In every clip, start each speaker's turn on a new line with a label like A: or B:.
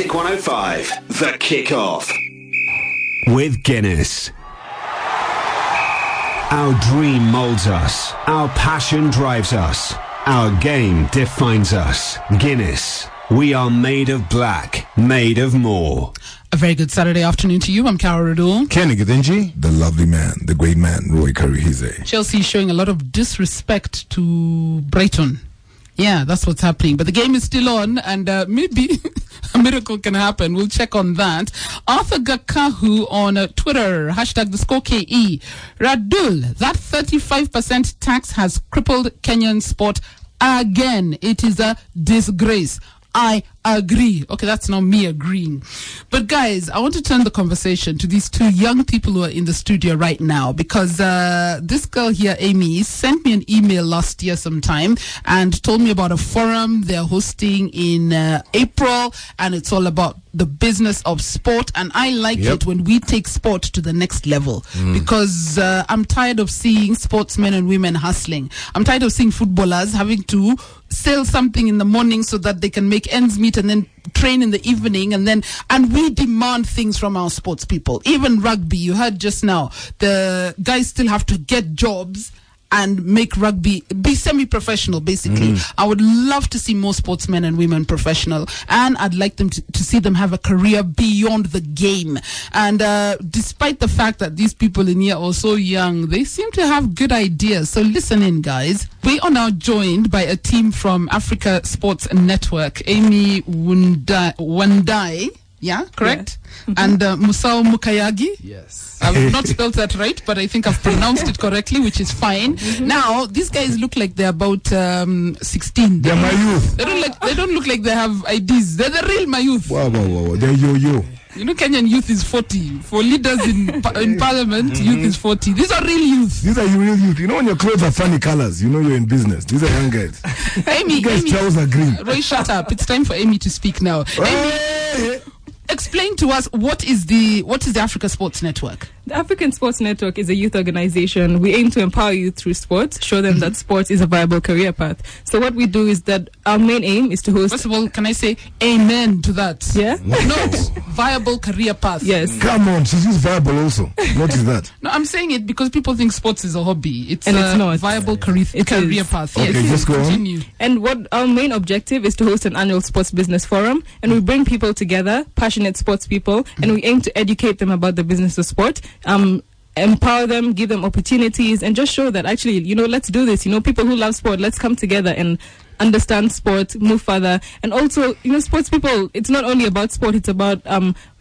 A: Classic 105, The Kick-Off. With Guinness. Our dream molds us. Our passion drives us. Our game defines us. Guinness. We are made of black, made of more.
B: A very good Saturday afternoon to you. I'm Carol Radull.
C: Kieni, Githinji. The lovely man, the great man, Karuhize.
B: Chelsea showing a lot of disrespect to Brighton. Yeah, that's what's happening. But the game is still on, and maybe a miracle can happen. We'll check on that. Arthur Gakahu on Twitter, hashtag the score KE. Radull, that 35% tax has crippled Kenyan sport again. It is a disgrace. I agree. Okay, that's not me agreeing. But guys, I want to turn the conversation to these two young people who are in the studio right now, because this girl here, Amy, sent me an email last year sometime and told me about a forum they're hosting in April, and it's all about the business of sport. And I like it when we take sport to the next level, because I'm tired of seeing sportsmen and women hustling. I'm tired of seeing footballers having to sell something in the morning so that they can make ends meet and then train in the evening, and we demand things from our sports people. Even rugby, you heard just now, the guys still have to get jobs and make rugby be semi-professional, basically. I would love to see more sportsmen and women professional, and I'd like them to see them have a career beyond the game. And despite the fact that these people in here are so young, they seem to have good ideas. So listen in, guys. We are now joined by a team from Africa Sports Network. Amy Wanday. Yeah, correct? Yeah. And Musau Mukayagi.
C: Yes.
B: I've not spelled that right, but I think I've pronounced it correctly, which is fine. Now, these guys look like they're about 16.
C: They're my youth.
B: They don't look like they have IDs. They're the real my youth.
C: Wow. They're yo-yo.
B: You know, Kenyan youth is 40. For leaders in parliament, youth is 40. These are real youth.
C: These are real youth. You know, when your clothes are funny colors, you know you're in business. These are young guys.
B: Amy,
C: trousers are green.
B: Roy, shut up. It's time for Amy to speak now. Amy, explain to us what is the Africa Sports Network?
D: The African Sports Network is a youth organization. We aim to empower youth through sports, show them that sports is a viable career path. So what we do is that our main aim is to host...
B: First of all, can I say amen to that?
D: Yeah?
B: Not viable career path.
D: Yes.
C: Come on, she's used viable also. What is that?
B: No, I'm saying it because people think sports is a hobby. It's
D: not.
B: Viable career path.
C: Okay,
B: yes.
C: just go
B: Continue.
C: on.
D: And what our main objective is to host an annual sports business forum, and we bring people together, passionate sports people, and we aim to educate them about the business of sport, empower them, give them opportunities, and just show that actually, let's do this. People who love sport, let's come together and understand sport, move further. And also, sports people, it's not only about sport, it's about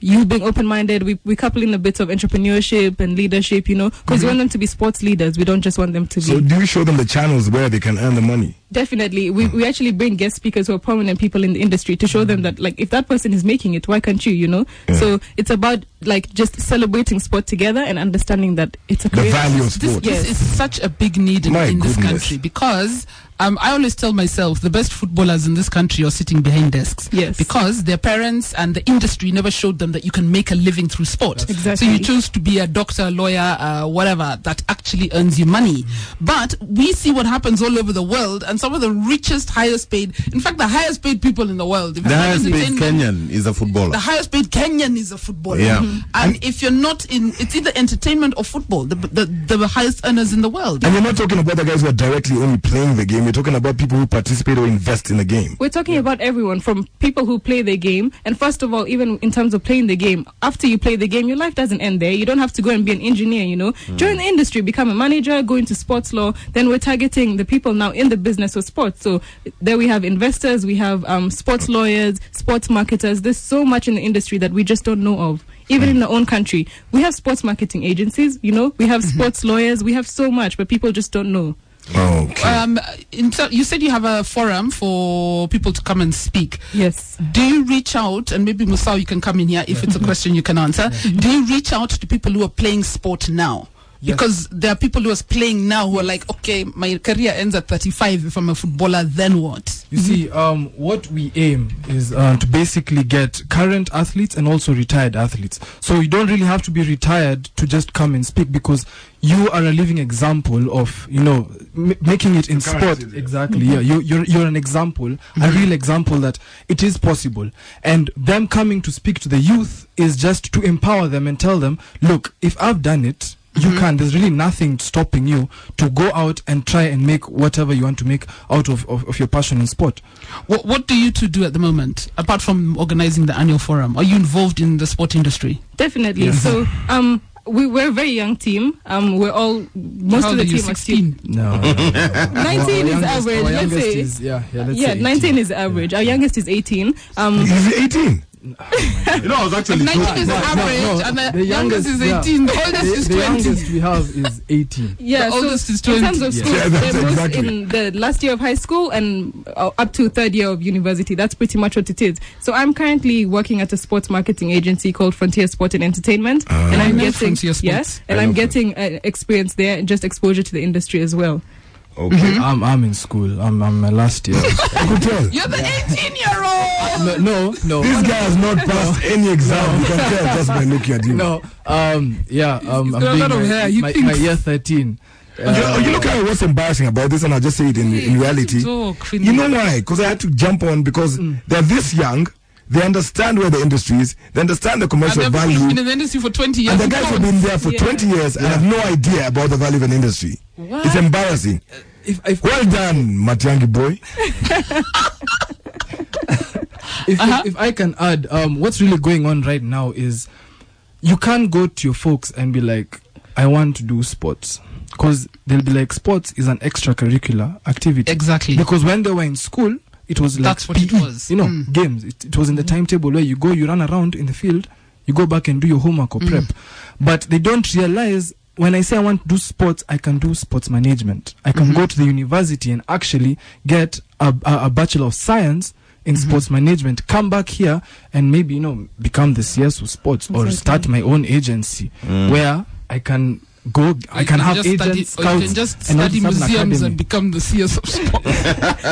D: you being open-minded. We couple in a bit of entrepreneurship and leadership, because we want them to be sports leaders. We don't just want them to be...
C: So do you show them the channels where they can earn the money?
D: Definitely. We actually bring guest speakers who are prominent people in the industry to show them that, if that person is making it, why can't you, Yeah. So it's about, just celebrating sport together and understanding that it's a career.
C: The value of sport.
B: This is such a big need in this country, because... I always tell myself the best footballers in this country are sitting behind desks.
D: Yes.
B: Because their parents and the industry never showed them that you can make a living through sport.
D: Exactly.
B: So you choose to be a doctor, lawyer, whatever, that actually earns you money. But we see what happens all over the world, and some of the richest, highest paid, in fact, the highest paid people in the world.
E: The highest paid Kenyan is a footballer.
B: The highest paid Kenyan is a footballer.
E: Yeah.
B: And if you're not in, it's either entertainment or football, the highest earners in the world.
C: And you're not talking about the guys who are directly only playing the game. We're talking about people who participate or invest in the game.
D: We're talking about everyone, from people who play the game. And first of all, even in terms of playing the game, after you play the game, your life doesn't end there. You don't have to go and be an engineer, Join the industry, become a manager, go into sports law. Then we're targeting the people now in the business of sports. So there we have investors, we have sports lawyers, sports marketers. There's so much in the industry that we just don't know of. Even in our own country, we have sports marketing agencies, we have sports lawyers, we have so much, but people just don't know.
C: Okay.
B: You said you have a forum for people to come and speak.
D: Yes.
B: Do you reach out, and maybe Musau, you can come in here if it's a question you can answer. Do you reach out to people who are playing sport now? Because there are people who are playing now who are like, okay, my career ends at 35. If I'm a footballer, then what?
F: You see, what we aim is to basically get current athletes and also retired athletes. So you don't really have to be retired to just come and speak, because you are a living example of, making it in sport. Exactly. Yeah, you're an example, a real example that it is possible. And them coming to speak to the youth is just to empower them and tell them, look, if I've done it, you can. There's really nothing stopping you to go out and try and make whatever you want to make out of your passion in sport.
B: What do you two do at the moment, apart from organizing the annual forum? Are you involved in the sport industry?
D: Definitely.
F: Yes.
D: So we're a very young team. We're all most
B: How
D: of the
B: old are you,
D: team are
B: 16?
F: No.
D: 19 is average.
F: Our
D: Let's
F: youngest
D: say.
F: let's say
D: 19 is average. Our youngest is 18.
C: He's 18.
E: I was actually
B: 19 is average, and the youngest is 18. The oldest is 20.
F: The youngest we have is 18.
D: Yeah,
B: The
D: so
B: oldest is 20.
D: in terms of school,
C: Yeah, that's
D: they're both
C: exactly.
D: in the last year of high school and up to third year of university. That's pretty much what it is. So I'm currently working at a sports marketing agency called Frontier Sport and Entertainment, and I'm getting
B: Frontier Sports.
D: I'm getting experience there and just exposure to the industry as well.
C: Okay.
F: I'm in school. I'm my last year.
C: I could tell.
B: You're the 18-year-old.
F: No.
C: This guy has not passed any exam. You can tell just by looking at him.
F: No. I'm
B: got a lot
F: doing
B: of hair. He
F: my
B: thinks-
F: year 13.
C: You look at what's embarrassing about this, and I'll just say it in reality. You know why? Because I had to jump on, because they're this young. They understand where the industry is. They understand the commercial
B: And they've
C: value.
B: been in the industry for 20 years.
C: And the guys have been there for 20 years and have no idea about the value of an industry.
B: What?
C: It's embarrassing.
F: If
C: Well done, Matiangi boy.
F: if I can add, what's really going on right now is you can't go to your folks and be like, I want to do sports, because they'll be like, sports is an extracurricular activity.
B: Exactly.
F: Because when they were in school, it was like
B: That's what it
F: PE,
B: was.
F: games. It was in the timetable where you go, you run around in the field, you go back and do your homework or prep. But they don't realize, when I say I want to do sports, I can do sports management. I can go to the university and actually get a Bachelor of Science in sports management, come back here and maybe, become the CS of sports, or start my own agency where I can go, I can have agents,
B: or you can just study museums and become the CS of sport.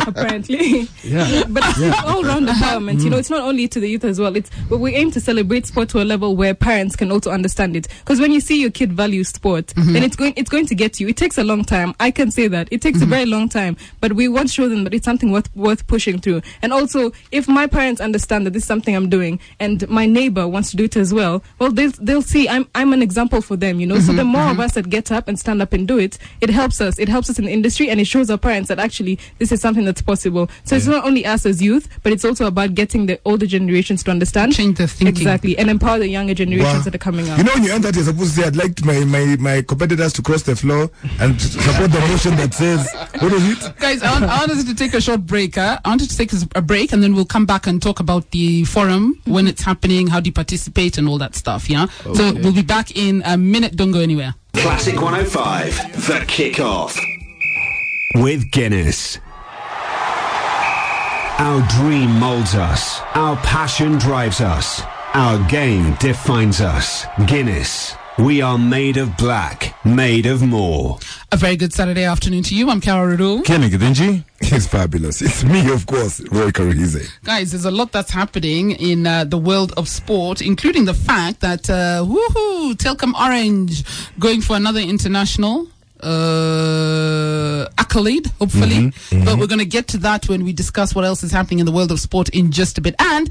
D: Apparently.
F: Yeah.
D: But it's all round empowerment. It's not only to the youth as well. But we aim to celebrate sport to a level where parents can also understand it. Because when you see your kid value sport, then it's going to get you. It takes a long time. I can say that. It takes a very long time. But we want to show them that it's something worth pushing through. And also, if my parents understand that this is something I'm doing, and my neighbor wants to do it as well, they'll see I'm an example for them, So the more of us that get up and stand up and do it, it helps us. It helps us in the industry, and it shows our parents that actually this is something that's possible. So it's not only us as youth, but it's also about getting the older generations to understand,
B: Change their thinking.
D: exactly, and empower the younger generations that are coming up.
C: When you enter, you're supposed to say, I'd like my competitors to cross the floor and support the motion that says, what is it?
B: Guys, I want us to take a short break. I wanted to take a break, and then we'll come back and talk about the forum, when it's happening, how do you participate, and all that stuff, yeah? Okay. So we'll be back in a minute. Don't go anywhere.
A: Classic 105, The Kick-Off. With Guinness. Our dream molds us. Our passion drives us. Our game defines us. Guinness. We are made of black, made of more.
B: A very good Saturday afternoon to you. I'm Carol Radull.
E: Kieni, Githinji.
C: It's fabulous. It's me, of course, Roy Karuhize.
B: Guys, there's a lot that's happening in the world of sport, including the fact that, Telkom Orange going for another international accolade, hopefully. But we're going to get to that when we discuss what else is happening in the world of sport in just a bit. And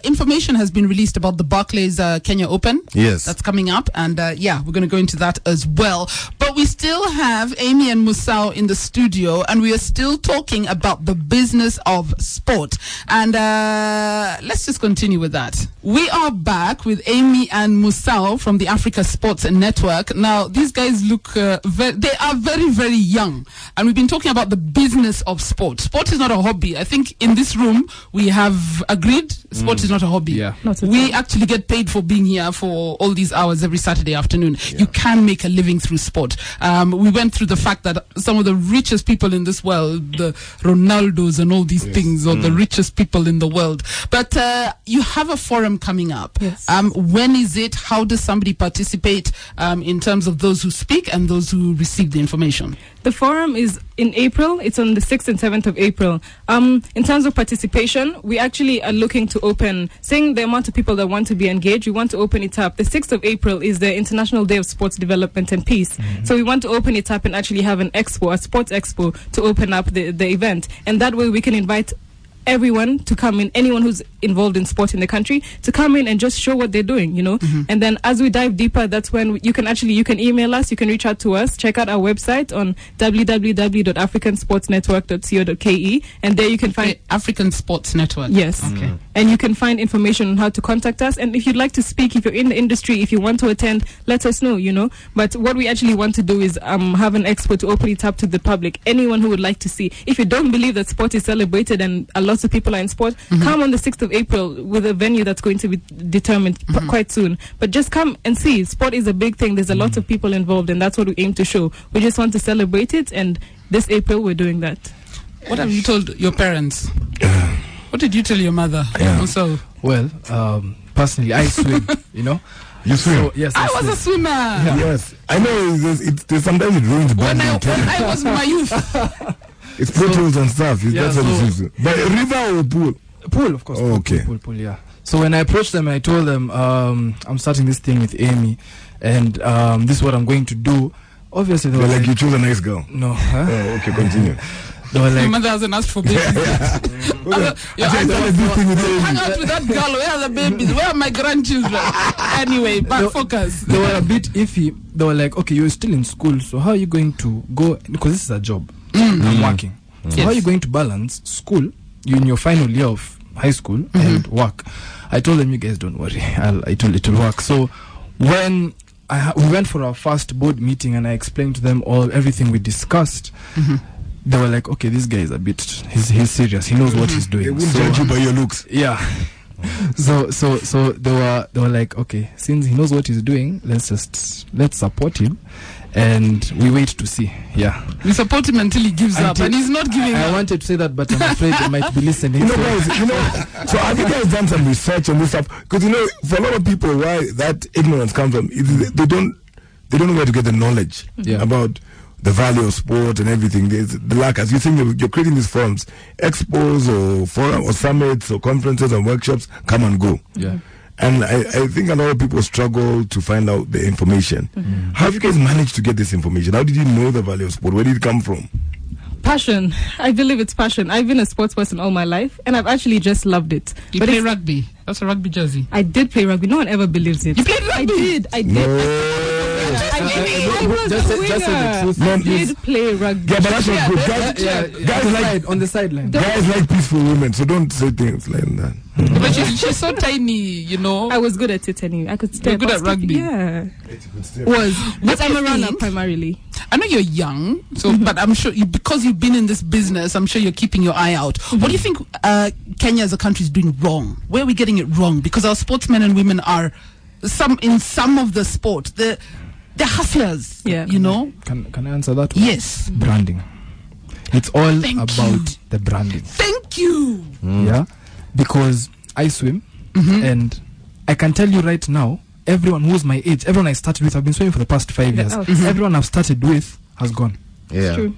B: information has been released about the Barclays Kenya Open.
E: Yes.
B: That's coming up. And we're going to go into that as well. But we still have Amy and Musau in the studio, and we are still talking about the business of sport. And let's just continue with that. We are back with Amy and Musau from the Africa Sports Network. Now, these guys look they are very, very young. And we've been talking about the business of sport. Sport is not a hobby. I think in this room, we have agreed sport is not a hobby.
F: Yeah.
B: We actually get paid for being here for all these hours every Saturday afternoon. Yeah. You can make a living through sport. We went through the fact that some of the richest people in this world, the Ronaldos and all these things, or the richest people in the world. But you have a forum coming up.
D: Yes.
B: When is it? How does somebody participate in terms of those who speak and those who receive the information?
D: The forum is in April. It's on the 6th and 7th of April. In terms of participation, we actually are looking to open, saying the amount of people that want to be engaged, we want to open it up. The 6th of April is the International Day of Sports Development and Peace. So we want to open it up and actually have an expo, a sports expo, to open up the event. And that way we can invite everyone to come in, anyone who's involved in sport in the country, to come in and just show what they're doing, you know. And then as we dive deeper, that's when you can email us, you can reach out to us, check out our website on www.africansportsnetwork.co.ke, and there you can find
B: African Sports Network.
D: Yes. Okay. And you can find information on how to contact us. And if you'd like to speak, if you're in the industry, if you want to attend, let us know, you know. But what we actually want to do is have an expo to open it up to the public, anyone who would like to see. If you don't believe that sport is celebrated and a lot of people are in sport, come on the 6th of April with a venue that's going to be determined quite soon. But just come and see. Sport is a big thing. There's a lot of people involved, and that's what we aim to show. We just want to celebrate it, and this April we're doing that.
B: What have you told your parents? What did you tell your mother? Musau?
F: Well, personally, I swim, you know.
C: You swim?
F: So, yes,
B: I was a swimmer.
C: Yeah. Yes. I know sometimes it ruins
B: when I was in my youth.
C: It's Pro Tools and stuff. That's what it is. But river or pool?
F: Pool, of course.
C: Oh, okay.
F: Pool, yeah. So when I approached them, I told them, I'm starting this thing with Amy, and this is what I'm going to do. Obviously, they were
C: like, you choose a nice girl.
F: No.
C: Oh, okay, continue.
F: They were like,
B: your mother hasn't asked for babies. Hang out with that girl. Where are the babies? Where are my grandchildren? Anyway, back focus.
F: They were a bit iffy. They were like, okay, you're still in school, so how are you going to go? Because this is a job. I'm working. So how are you going to balance school? You're in your final year of high school and work. I told them, you guys don't worry. It will work. So when we went for our first board meeting and I explained to them everything we discussed, they were like, okay, this guy is a bit, he's serious. He knows what he's doing.
C: They won't judge you by your looks.
F: Yeah. So they were like, okay, since he knows what he's doing, let's support him. And we wait to see. Yeah,
B: we support him until he gives up, and he's not giving up.
F: I wanted to say that, but I'm afraid they might be listening.
C: Guys, so have you guys done some research on this stuff? Because for a lot of people, why that ignorance comes from, they don't know where to get the knowledge about the value of sport and everything. There's the lack. As you think you're creating these forums, expos or forum or summits or conferences and workshops, come and go.
F: Yeah.
C: And I think a lot of people struggle to find out the information. How have you guys managed to get this information? How did you know the value of sport? Where did it come from?
D: Passion. I believe it's passion. I've been a sports person all my life, and I've actually just loved it.
B: You play rugby? That's a rugby jersey.
D: I did play rugby. No one ever believes it.
B: You played rugby?
D: I did.
C: No.
D: I did play rugby.
C: Yeah, but that's not good. Guys
F: like on the sideline.
C: Guys like peaceful women, so don't say things like that.
B: But she's so tiny,
D: I was good at it anyway. I could step.
B: You're good at rugby.
D: Yeah. But I'm a runner primarily.
B: I know you're young, but I'm sure because you've been in this business, I'm sure you're keeping your eye out. What do you think Kenya as a country is doing wrong? Where are we getting it wrong? Because our sportsmen and women are in some of the sport. They're hustlers.
D: Yeah.
F: Can I answer that one?
B: Yes.
F: Branding. It's all about the branding.
B: Thank you.
F: Yeah. Because I swim, and I can tell you right now, everyone who's my age, everyone I started with, I've been swimming for the past 5 years. Everyone I've started with has gone.
C: Yeah.
D: It's true.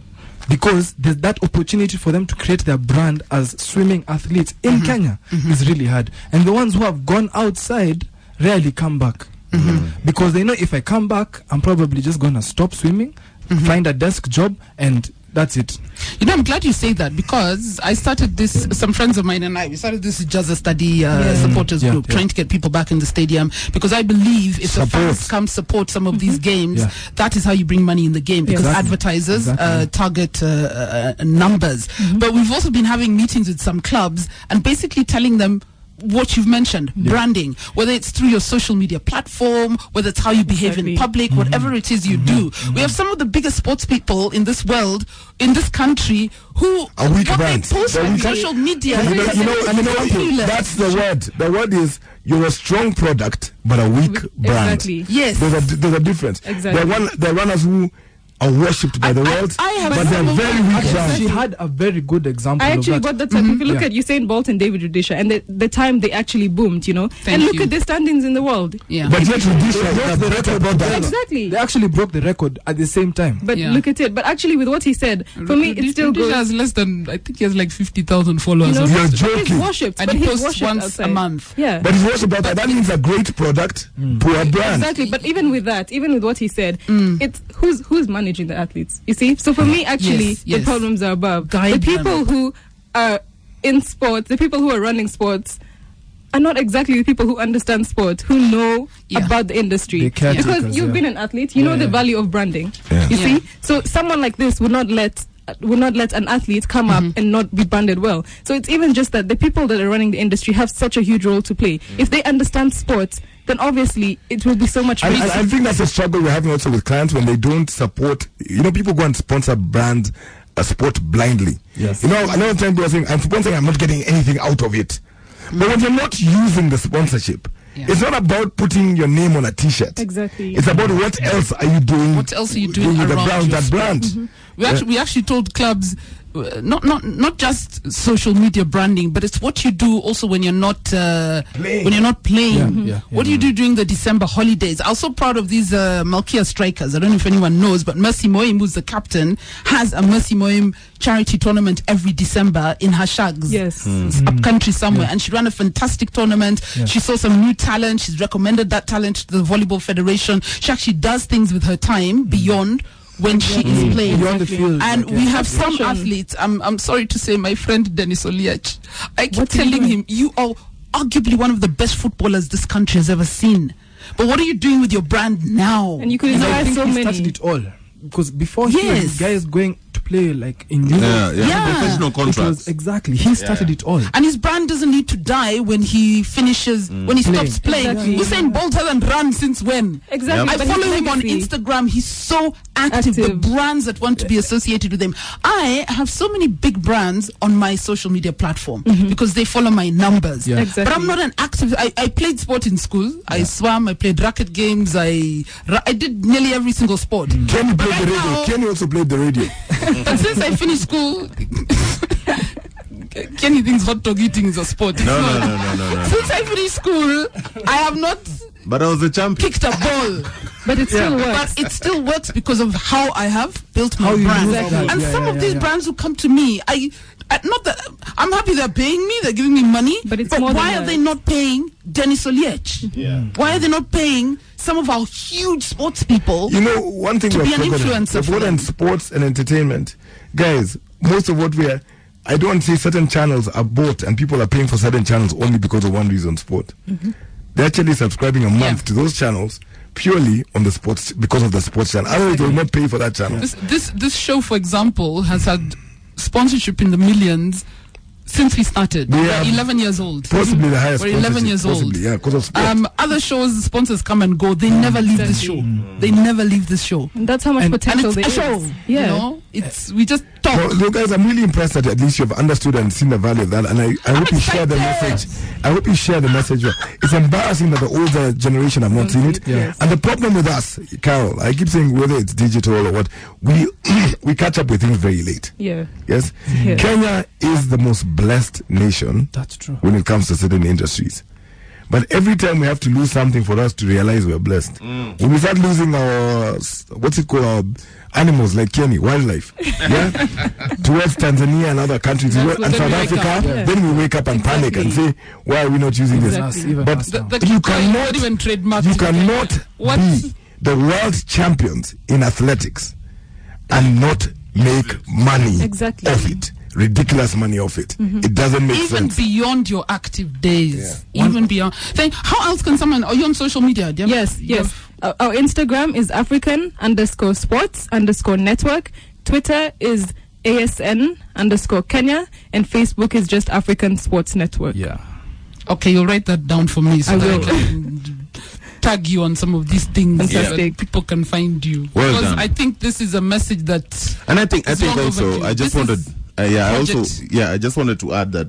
F: Because there's that opportunity for them to create their brand as swimming athletes in Kenya is really hard. And the ones who have gone outside rarely come back. Because they know if I come back, I'm probably just going to stop swimming, find a desk job, and that's it.
B: I'm glad you say that, because I started this, some friends of mine and we started this Jazza Study supporters group, trying to get people back in the stadium, because I believe if the fans come support some of these games, that is how you bring money in the game, because advertisers target numbers. But we've also been having meetings with some clubs and basically telling them, what you've mentioned, branding, whether it's through your social media platform, whether it's how you behave in public, whatever it is you do. We have some of the biggest sports people in this world, in this country, who
C: are weak
B: what
C: brands.
B: they post on social media.
C: You know, that's the word. The word is you're a strong product, but a weak brand.
D: Exactly.
B: Yes.
C: There's a difference.
D: Exactly.
C: There are runners who are worshipped by the world, but they're very weak brands.
F: She had a very good example.
D: I actually
F: of that.
D: got that. If you look at Usain Bolt and David Rudisha, and the time they actually boomed, you know, and look at their standings in the world.
B: Yeah.
C: But yet Rudisha is a better product.
D: Exactly.
F: They actually broke the record at the same time.
D: But look at it. But actually, with what he said, for me, it still goes.
B: has less than, I think he has like 50,000 followers.
D: You know,
C: You're joking.
D: He's worshipped,
B: And
D: but
B: he
D: he's
B: posts
D: worshipped
B: once
D: outside.
B: a month.
D: Yeah.
C: But he's worshipped about that means a great product, poor brand.
D: Exactly, but even with that, even with what he said, it's who's managing the athletes. You see, so for me, actually, the problems are above. The people who are in sports, the people who are running sports, are not exactly the people who understand sport, who know about the industry. Because you've been an athlete, you know the value of branding. You see, so someone like this would not let an athlete come up and not be branded well. So it's even just that the people that are running the industry have such a huge role to play. If they understand sports, then obviously it will be so much better.
C: I think that's a struggle we're having also with clients when they don't support. You know, people go and sponsor brands, a sport blindly.
F: Yes.
C: You know, another time people are saying, I'm sponsoring, I'm not getting anything out of it. But when you're not using the sponsorship, it's not about putting your name on a T-shirt.
D: Exactly.
C: It's about what else are you doing?
B: What else are you doing
C: with
B: around
C: that brand?
B: We actually told clubs, not just social media branding, but it's what you do also when you're not playing. What do you do during the December holidays? I'm so proud of these Malkia strikers. I don't know if anyone knows, but Mercy Moim, who's the captain, has a Mercy Moim charity tournament every December in her shags.
D: Yes.
B: It's up country somewhere, and she ran a fantastic tournament. She saw some new talent. She's recommended that talent to the Volleyball Federation. She actually does things with her time beyond when she is playing.
F: Beyond the field.
B: And we have some athletes. I'm sorry to say, my friend Dennis Oliach, I keep telling him, you are arguably one of the best footballers this country has ever seen. But what are you doing with your brand now?
D: And you could inspire so
F: he
D: many.
F: started it all. Because before he guys going to play like in Europe.
E: Professional contracts.
F: Exactly. He started it all.
B: And his brand doesn't need to die when he finishes, when he stops playing.
D: Exactly.
B: Usain Bolt hasn't run since when?
D: Exactly.
B: I
D: But
B: follow
D: his
B: him on
D: legacy.
B: Instagram. He's so active. The brands that want to be associated with him. I have so many big brands on my social media platform because they follow my numbers.
F: Yeah.
D: Exactly.
B: But I'm not an active. I played sport in school. I swam. I played racket games. I did nearly every single sport.
C: Kenny played the radio. Kenny also played the radio.
B: But since I finished school, Kenny thinks hot dog eating is a sport. It's
E: No.
B: Since I finished school, I have not
E: But I was the champion.
B: kicked a ball.
D: But it still works.
B: But it still works because of how I have built my
F: How you
B: brand.
F: use that.
B: And some of these brands who come to me, not that I'm happy they're paying me, they're giving me money.
D: But it's more
B: why
D: than
B: are
D: that.
B: they not paying Dennis Oliech? Why are they not paying some of our huge sports people?
C: You know, one thing
B: To
C: we've
B: be an
C: forgotten,
B: influencer
C: we've
B: for
C: forgotten
B: them.
C: sports and entertainment. Guys, most of what we are, I don't say certain channels are bought and people are paying for certain channels only because of one reason, sport. They're actually subscribing a month to those channels purely on the sports, because of the sports channel. Otherwise, they will not pay for that channel.
B: This show, for example, has had sponsorship in the millions since we started. We're 11 years old.
C: Possibly the highest.
B: We're 11 years old.
C: Possibly, yeah, because of sport.
B: Other shows, sponsors come and go. They never leave this show. They never leave this show.
D: And that's how much
B: And
D: potential
B: it's
D: there
B: a
D: is.
B: show.
D: Yeah.
B: You know, we just talk.
C: Well, look, guys, I'm really impressed that at least you've understood and seen the value of that, and I hope you share the message. I hope you share the message. It's embarrassing that the older generation have not seen it.
F: Yes.
C: And the problem with us, Carol, I keep saying whether it's digital or what, we catch up with things very late.
D: Yeah.
C: Yes,
D: Yeah.
C: Kenya is the most blessed nation.
F: That's true.
C: When it comes to certain industries. But every time we have to lose something for us to realize we're blessed. When we start losing our, our animals like Kieni, wildlife, towards Tanzania and other countries, and South Africa, then we wake up and panic and say, why are we not using this? But you cannot be the world champions in athletics and not make money off it. Ridiculous money off it. It doesn't make sense.
B: Even beyond your active days. Even beyond. How else can someone? Are you on social media?
D: Yes. Our Instagram is African_sports_network. Twitter is ASN_Kenya, and Facebook is just African Sports Network.
F: Yeah.
B: Okay, you'll write that down for me so
D: I
B: that
D: will.
B: I can tag you on some of these things so
D: Fantastic.
B: that people can find you.
E: Well
B: because
E: done.
B: I think this is a message that
E: And I think
B: It's long
E: also
B: overdue.
E: I just
B: This
E: wanted
B: is
E: I just wanted to add that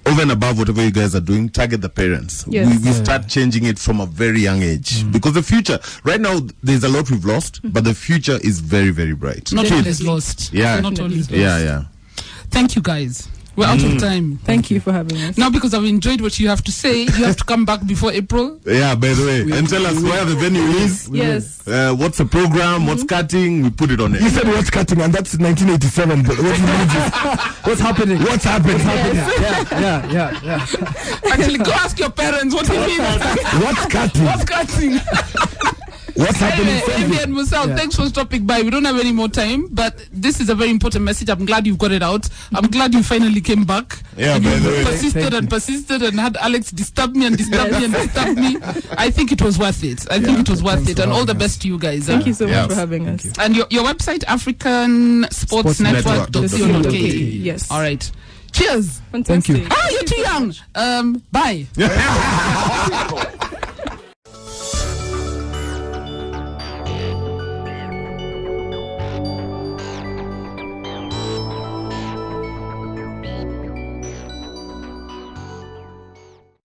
E: over and above whatever you guys are doing, target the parents.
D: Yes.
E: We start changing it from a very young age because the future right now there's a lot we've lost, but the future is very, very bright.
B: not all
D: Definitely.
B: is lost.
E: Yeah.
B: Not all is lost.
E: Yeah.
B: Thank you guys. We're out of time.
D: Thank you for having us.
B: Now, because I've enjoyed what you have to say, you have to come back before April.
E: Yeah, by the way, and tell us where the venue is.
D: Yes.
E: What's the program? What's cutting? We put it on
C: You
E: it.
C: said what's cutting, and that's 1987. But what do you mean?
F: What's happening?
C: What's happening?
F: Yeah.
B: Actually, go ask your parents what it means.
C: What's cutting?
B: What's cutting?
C: What's happening?
B: Anyway, Evie and Musau, thanks for stopping by. We don't have any more time, but this is a very important message. I'm glad you've got it out. I'm glad you finally came back.
E: Yeah,
B: and
E: by
B: you
E: the way.
B: persisted and persisted and had Alex disturb me and disturb me and disturb me. I think it was worth it. I think it was worth it. And all the best to you guys.
D: Thank you so
E: Yeah.
D: much for having us.
B: And your website, africansportsnetwork.co.ke.
D: Yes.
B: All right. Cheers.
D: Fantastic.
F: you.
B: Ah, you're too young. Bye.